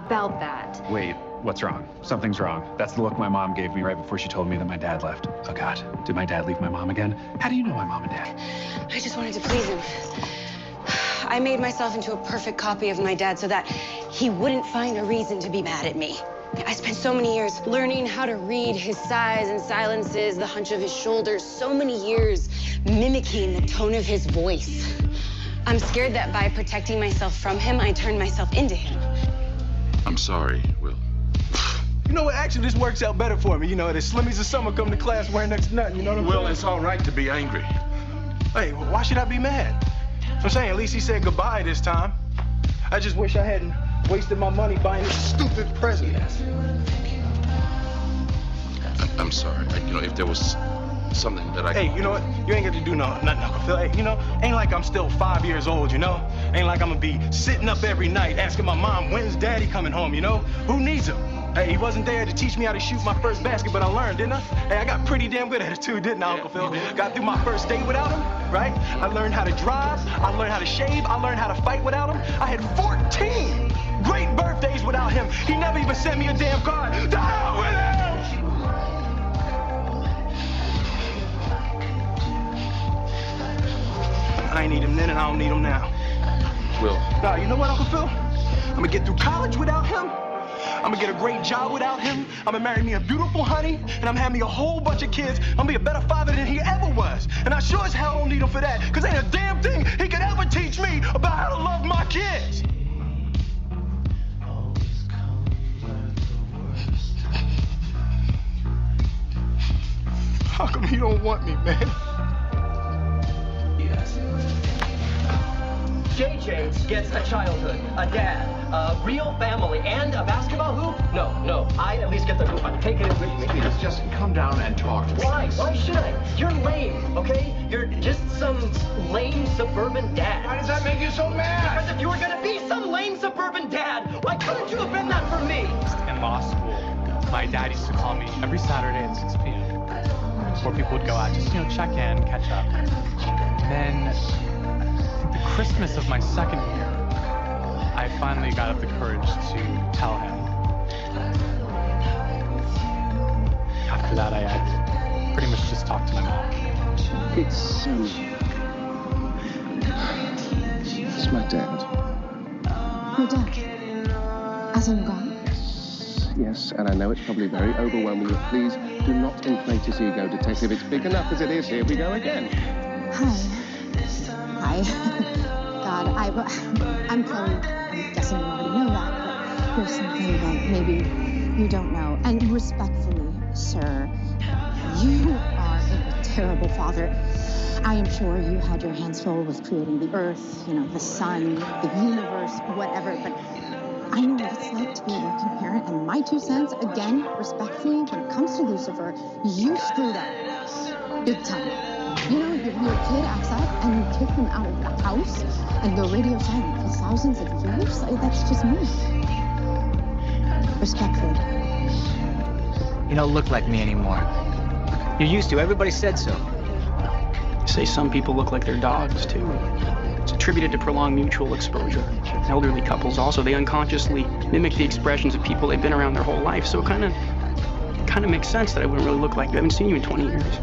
about that. Wait, what's wrong? Something's wrong. That's the look my mom gave me right before she told me that my dad left. Oh, God. Did my dad leave my mom again? How do you know my mom and dad? I just wanted to please him. I made myself into a perfect copy of my dad so that he wouldn't find a reason to be mad at me. I spent so many years learning how to read his sighs and silences, the hunch of his shoulders, so many years mimicking the tone of his voice. I'm scared that by protecting myself from him, I turned myself into him. I'm sorry, Will. You know what? Actually, this works out better for me. You know, the Slimmies of summer come to class wearing next to nothing. You know what I'm saying? Will, it's all right to be angry. Hey, why should I be mad? I'm saying, at least he said goodbye this time. I just wish I hadn't wasted my money buying this stupid present. I'm sorry. You know, if there was something that I... Hey, you know what? You ain't got to do nothing, Uncle Phil. Hey, you know, ain't like I'm still 5 years old, you know? Ain't like I'm gonna be sitting up every night asking my mom, when's Daddy coming home, you know? Who needs him? Hey, he wasn't there to teach me how to shoot my first basket, but I learned, didn't I? Hey, I got pretty damn good at it too, didn't I, Uncle Phil? Got through my first date without him, right? I learned how to drive, I learned how to shave, I learned how to fight without him. I had 14 great birthdays without him. He never even sent me a damn card. To hell with him! I ain't need him then and I don't need him now. Will. Nah, you know what, Uncle Phil? I'm gonna get through college without him. I'm gonna get a great job without him. I'm gonna marry me a beautiful honey, and I'm gonna have me a whole bunch of kids. I'm gonna be a better father than he ever was. And I sure as hell don't need him for that, because ain't a damn thing he could ever teach me about how to love my kids. How come you don't want me, man? JJ gets a childhood, a dad, a real family, and a basketball hoop? No, I at least get the hoop. I'm taking it with me. Please, just come down and talk to me. Why? Why should I? You're lame, okay? You're just some lame suburban dad. Why does that make you so mad? Because if you were gonna be some lame suburban dad, why couldn't you have been that for me? In law school, my dad used to call me every Saturday at 6 p.m. before people would go out, just, check in, catch up. Then, the Christmas of my second year, I finally got up the courage to tell him. After that, I pretty much just talked to my mom. It's my dad. Your dad? As in gone? Yes, and I know it's probably very overwhelming, but please do not inflate his ego, Detective. It's big enough as it is. Here we go again. Hi. God, I'm Chloe. I'm guessing you already know that, but here's something that maybe you don't know. And respectfully, sir, you are a terrible father. I am sure you had your hands full with creating the earth, the sun, the universe, whatever, but I know what it's like to be a working parent, and my 2 cents, again, respectfully, when it comes to Lucifer, you screwed up. Big time. Your kid acts up and you kick him out of the house and go radio silent for thousands of years? That's just me. Respectfully. You don't look like me anymore. You used to. Everybody said so. Say some people look like their dogs, too. It's attributed to prolonged mutual exposure. Elderly couples also, they unconsciously mimic the expressions of people they've been around their whole life, so it kind of makes sense that I wouldn't really look like you. I haven't seen you in 20 years.